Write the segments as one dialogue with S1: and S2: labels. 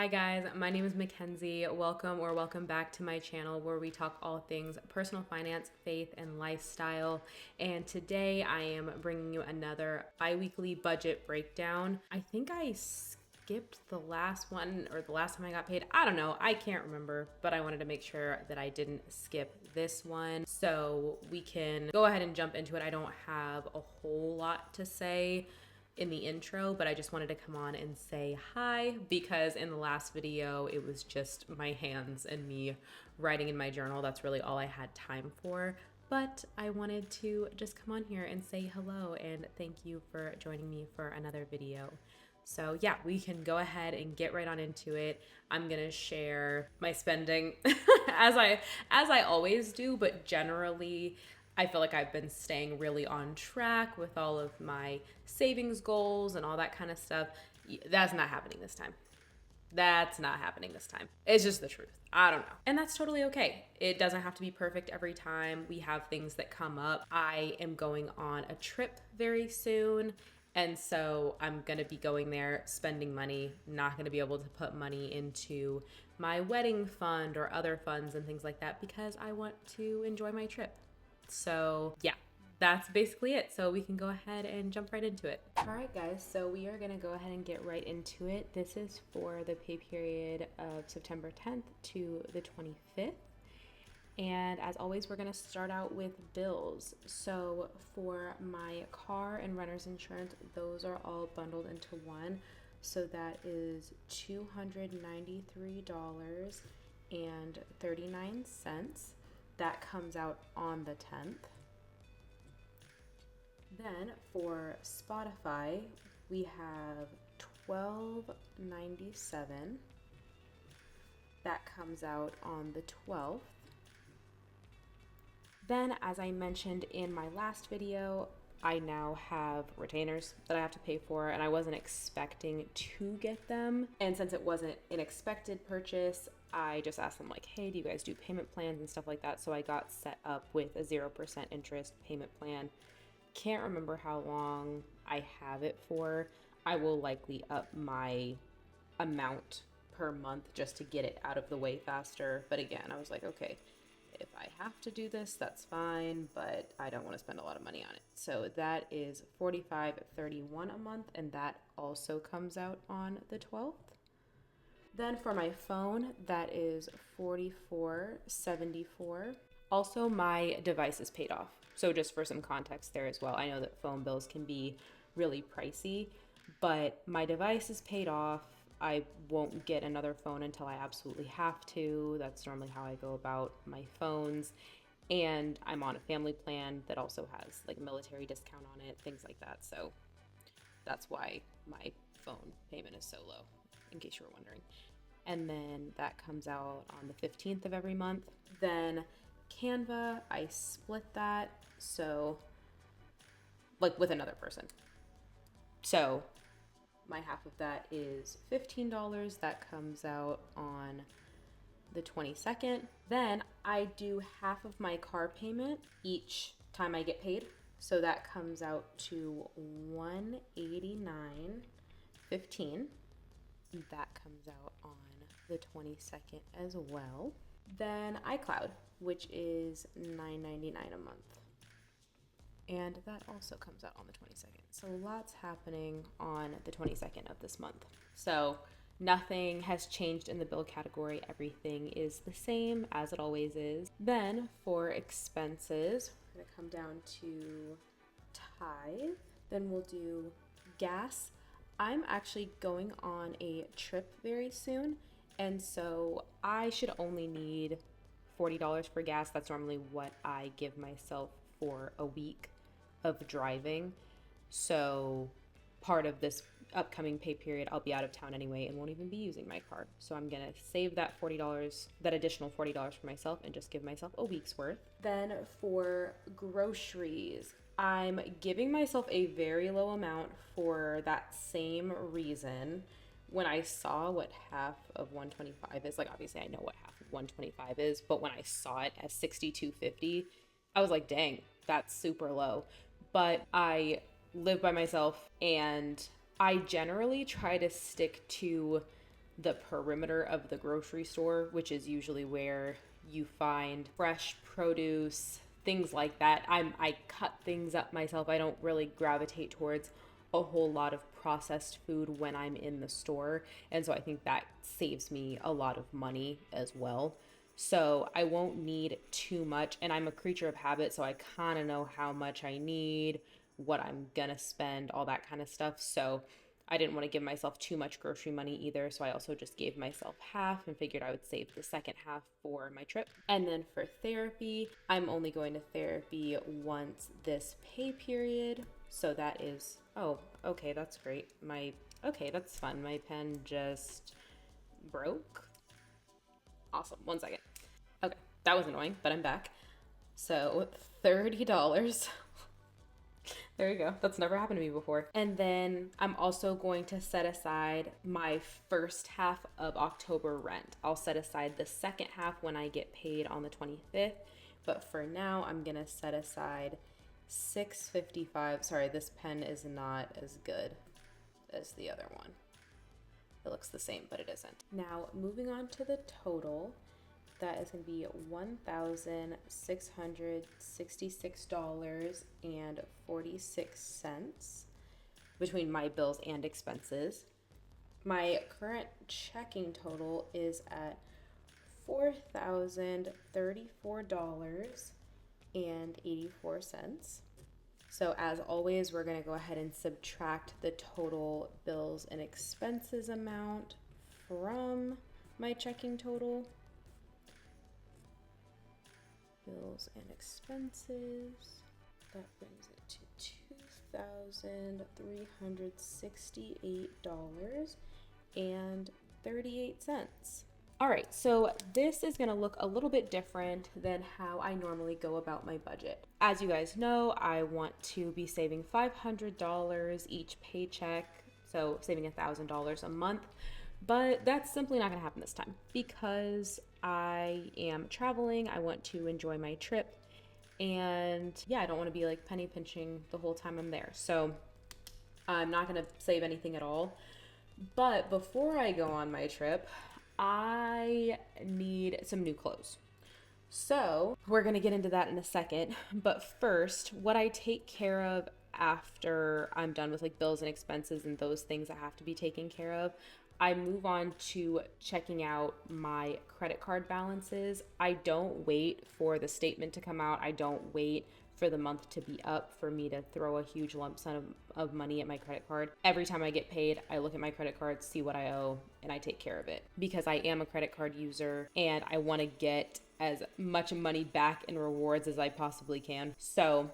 S1: Hi guys, my name is Mackenzie. Welcome back to my channel where we talk all things personal finance, faith, and lifestyle. And today I am bringing you another bi-weekly budget breakdown. I think I skipped the last one or the last time I got paid. I don't know. I can't remember, but I wanted to make sure that I didn't skip this one. So we can go ahead and jump into it. I don't have a whole lot to say in the intro, but I just wanted to come on and say hi because in the last video it was just my hands and me writing in my journal. That's really all I had time for, but I wanted to just come on here and say hello and thank you for joining me for another video. So yeah, we can go ahead and get right on into it. I'm gonna share my spending as I always do, but generally I feel like I've been staying really on track with all of my savings goals and all that kind of stuff. That's not happening this time. That's not happening this time. It's just the truth. I don't know. And that's totally okay. It doesn't have to be perfect every time. We have things that come up. I am going on a trip very soon. And so I'm going to be going there, spending money, not going to be able to put money into my wedding fund or other funds and things like that because I want to enjoy my trip. So yeah, that's basically it. So we can go ahead and jump right into it. All right, guys, so we are gonna go ahead and get right into it. This is for the pay period of September 10th to the 25th. And as always, we're gonna start out with bills. So for my car and renter's insurance, those are all bundled into one. So that is $293.39. That comes out on the 10th. Then for Spotify, we have $12.97. That comes out on the 12th. Then, as I mentioned in my last video, I now have retainers that I have to pay for, and I wasn't expecting to get them. And since it wasn't an expected purchase, I just asked them like, hey, do you guys do payment plans and stuff like that? So I got set up with a 0% interest payment plan. Can't remember how long I have it for. I will likely up my amount per month just to get it out of the way faster. But again, I was like, okay, if I have to do this, that's fine, but I don't want to spend a lot of money on it. So that is $45.31 a month, and that also comes out on the 12th. Then for my phone, that is $44.74. Also, my device is paid off. So just for some context there as well, I know that phone bills can be really pricey, but my device is paid off. I won't get another phone until I absolutely have to. That's normally how I go about my phones. And I'm on a family plan that also has like a military discount on it, things like that. So that's why my phone payment is so low, in case you were wondering. And then that comes out on the 15th of every month. Then Canva, I split that. So like with another person. So my half of that is $15. That comes out on the 22nd. Then I do half of my car payment each time I get paid. So that comes out to $189.15. That comes out on the 22nd as well. Then iCloud, which is $9.99 a month. And that also comes out on the 22nd. So lots happening on the 22nd of this month. So nothing has changed in the bill category. Everything is the same as it always is. Then for expenses, we're gonna come down to tithe. Then we'll do gas. I'm actually going on a trip very soon. And so I should only need $40 for gas. That's normally what I give myself for a week of driving. So part of this upcoming pay period, I'll be out of town anyway and won't even be using my car. So I'm gonna save that $40, that additional $40 for myself and just give myself a week's worth. Then for groceries, I'm giving myself a very low amount for that same reason. When I saw what half of 125 is, like obviously I know what half of 125 is, but when I saw it as $62.50, I was like, dang, that's super low. But I live by myself and I generally try to stick to the perimeter of the grocery store, which is usually where you find fresh produce, things like that. I cut things up myself. I don't really gravitate towards a whole lot of processed food when I'm in the store. And so I think that saves me a lot of money as well. So I won't need too much. And I'm a creature of habit, so I kind of know how much I need, what I'm gonna spend, all that kind of stuff. So I didn't want to give myself too much grocery money either. So I also just gave myself half and figured I would save the second half for my trip. And then for therapy, I'm only going to therapy once this pay period. So that is, oh, okay, that's great. Okay, that's fun. My pen just broke. Awesome. 1 second. Okay, that was annoying, but I'm back. So $30. There you go. That's never happened to me before. And then I'm also going to set aside my first half of October rent. I'll set aside the second half when I get paid on the 25th. But for now, I'm going to set aside $6.55. Sorry, this pen is not as good as the other one. It looks the same, but it isn't. Now, moving on to the total, that is going to be $1,666.46 between my bills and expenses. My current checking total is at $4,034.84. So as always, we're going to go ahead and subtract the total bills and expenses amount from my checking total. Bills and expenses, that brings it to $2,368.38. All right, so this is gonna look a little bit different than how I normally go about my budget. As you guys know, I want to be saving $500 each paycheck, so saving $1,000 a month. But that's simply not gonna happen this time because I am traveling. I want to enjoy my trip. And yeah, I don't want to be like penny pinching the whole time I'm there. So I'm not gonna save anything at all. But before I go on my trip, I need some new clothes. So we're gonna get into that in a second. But first, what I take care of after I'm done with like bills and expenses and those things that have to be taken care of, I move on to checking out my credit card balances. I don't wait for the statement to come out. I don't wait for the month to be up for me to throw a huge lump sum of money at my credit card. Every time I get paid, I look at my credit card, see what I owe, and I take care of it because I am a credit card user and I want to get as much money back in rewards as I possibly can. So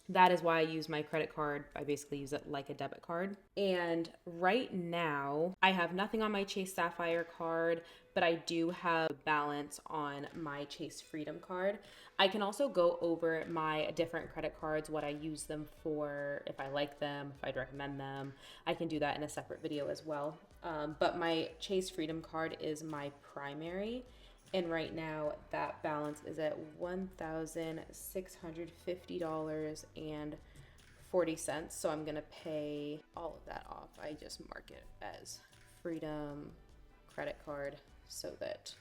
S1: that is why I use my credit card. I basically use it like a debit card. And right now, I have nothing on my Chase Sapphire card, but I do have balance on my Chase Freedom card. I can also go over my different credit cards, what I use them for, if I like them, if I'd recommend them. I can do that in a separate video as well. But my Chase Freedom card is my primary. And right now that balance is at $1,650.40. So I'm gonna pay all of that off. I just mark it as Freedom credit card so that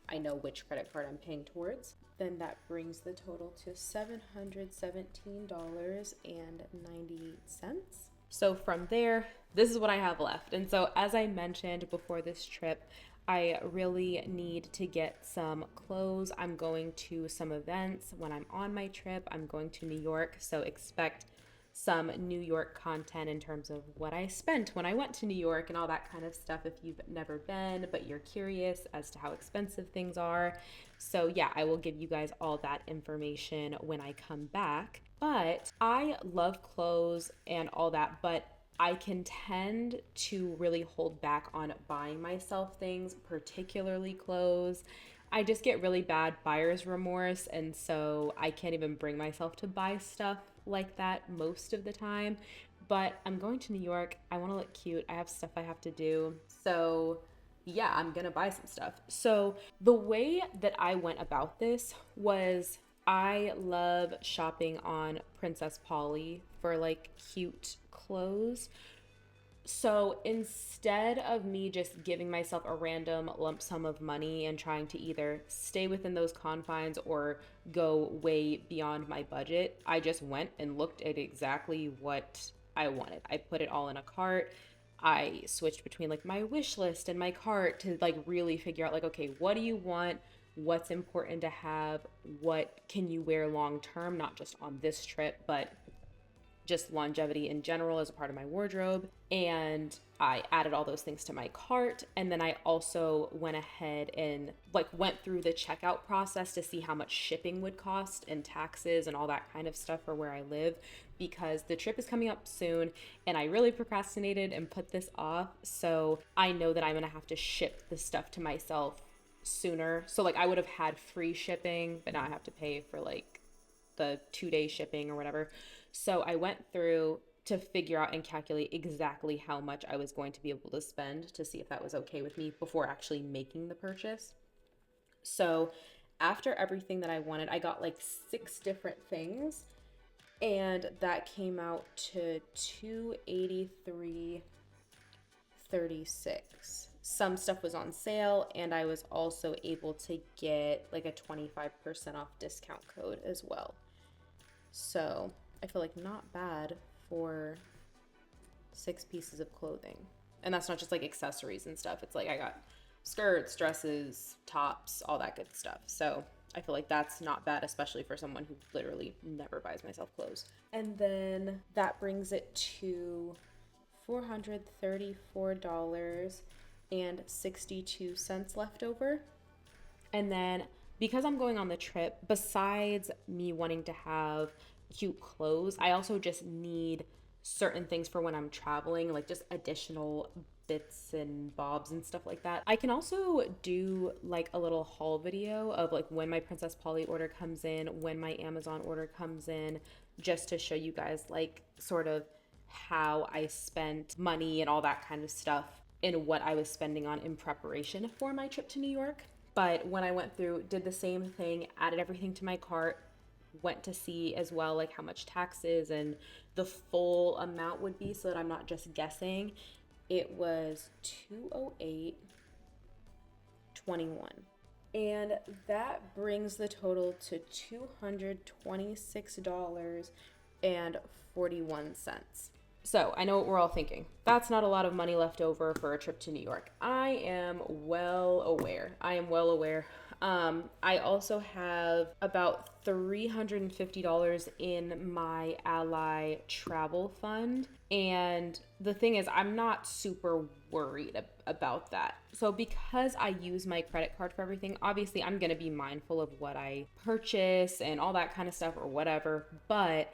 S1: I know which credit card I'm paying towards. Then that brings the total to $717.98. So from there, this is what I have left. And so as I mentioned before this trip, I really need to get some clothes. I'm going to some events when I'm on my trip. I'm going to New York, so expect some New York content in terms of what I spent when I went to New York and all that kind of stuff if you've never been, but you're curious as to how expensive things are. So yeah, I will give you guys all that information when I come back. But I love clothes and all that, but I can tend to really hold back on buying myself things, particularly clothes. I just get really bad buyer's remorse, and so I can't even bring myself to buy stuff like that most of the time. But I'm going to New York. I want to look cute. I have stuff I have to do. So yeah, I'm gonna buy some stuff. So the way that I went about this was I love shopping on Princess Polly for like cute clothes. So instead of me just giving myself a random lump sum of money and trying to either stay within those confines or go way beyond my budget, I just went and looked at exactly what I wanted. I put it all in a cart. I switched between like my wish list and my cart to like really figure out like, okay, what do you want? What's important to have? What can you wear long term, not just on this trip, but just longevity in general as a part of my wardrobe. And I added all those things to my cart. And then I also went ahead and like went through the checkout process to see how much shipping would cost and taxes and all that kind of stuff for where I live, because the trip is coming up soon and I really procrastinated and put this off. So I know that I'm going to have to ship the stuff to myself sooner. So like I would have had free shipping, but now I have to pay for like the 2-day shipping or whatever. So I went through to figure out and calculate exactly how much I was going to be able to spend to see if that was okay with me before actually making the purchase. So after everything that I wanted, I got like 6 different things, and that came out to $283.36. Some stuff was on sale, and I was also able to get like a 25% off discount code as well. So I feel like not bad for 6 pieces of clothing. And that's not just like accessories and stuff. It's like I got skirts, dresses, tops, all that good stuff. So I feel like that's not bad, especially for someone who literally never buys myself clothes. And then that brings it to $434.62 left over. And then because I'm going on the trip, besides me wanting to have cute clothes, I also just need certain things for when I'm traveling, like just additional bits and bobs and stuff like that. I can also do like a little haul video of like when my Princess Polly order comes in, when my Amazon order comes in, just to show you guys like sort of how I spent money and all that kind of stuff and what I was spending on in preparation for my trip to New York. But when I went through, did the same thing, added everything to my cart, went to see as well like how much taxes and the full amount would be so that I'm not just guessing. It was 208.21. And that brings the total to $226.41. So I know what we're all thinking. That's not a lot of money left over for a trip to New York. I am well aware. I also have about $350 in my Ally travel fund. And the thing is, I'm not super worried about that. So because I use my credit card for everything, obviously I'm going to be mindful of what I purchase and all that kind of stuff or whatever. But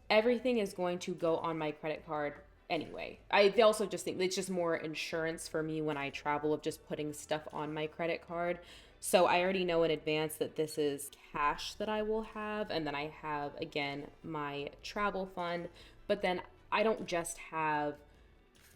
S1: everything is going to go on my credit card anyway. I also just think it's just more insurance for me when I travel of just putting stuff on my credit card. So I already know in advance that this is cash that I will have. And then I have, again, my travel fund. But then I don't just have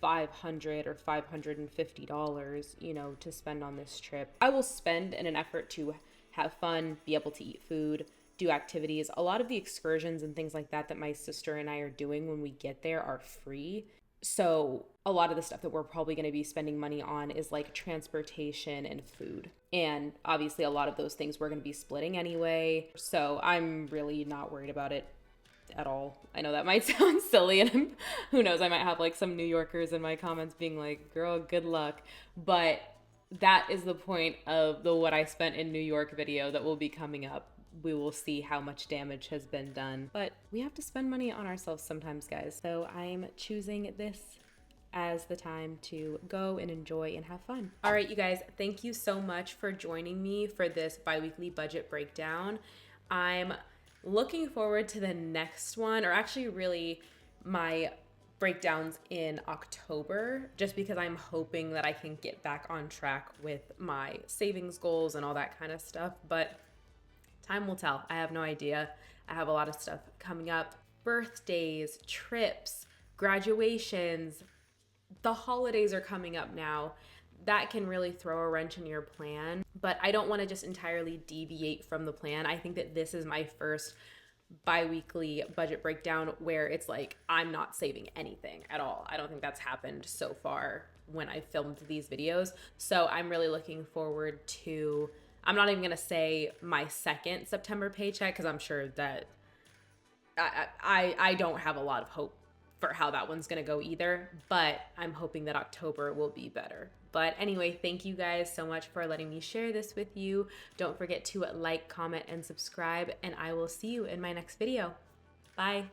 S1: $500 or $550, to spend on this trip. I will spend in an effort to have fun, be able to eat food, do activities. A lot of the excursions and things like that my sister and I are doing when we get there are free. So a lot of the stuff that we're probably going to be spending money on is like transportation and food. And obviously a lot of those things we're going to be splitting anyway. So I'm really not worried about it at all. I know that might sound silly, and who knows, I might have like some New Yorkers in my comments being like, girl, good luck. But that is the point of the what I spent in New York video that will be coming up. We will see how much damage has been done. But we have to spend money on ourselves sometimes, guys. So I'm choosing this as the time to go and enjoy and have fun. All right, you guys, thank you so much for joining me for this bi-weekly budget breakdown. I'm looking forward to the next one, or actually really my breakdowns in October, just because I'm hoping that I can get back on track with my savings goals and all that kind of stuff. But time will tell. I have no idea. I have a lot of stuff coming up. Birthdays, trips, graduations. The holidays are coming up now. That can really throw a wrench in your plan. But I don't want to just entirely deviate from the plan. I think that this is my first bi-weekly budget breakdown where it's like I'm not saving anything at all. I don't think that's happened so far when I filmed these videos. So I'm really looking forward to, I'm not even gonna say my second September paycheck because I'm sure that I don't have a lot of hope for how that one's gonna go either, but I'm hoping that October will be better. But anyway, thank you guys so much for letting me share this with you. Don't forget to like, comment, and subscribe, and I will see you in my next video. Bye.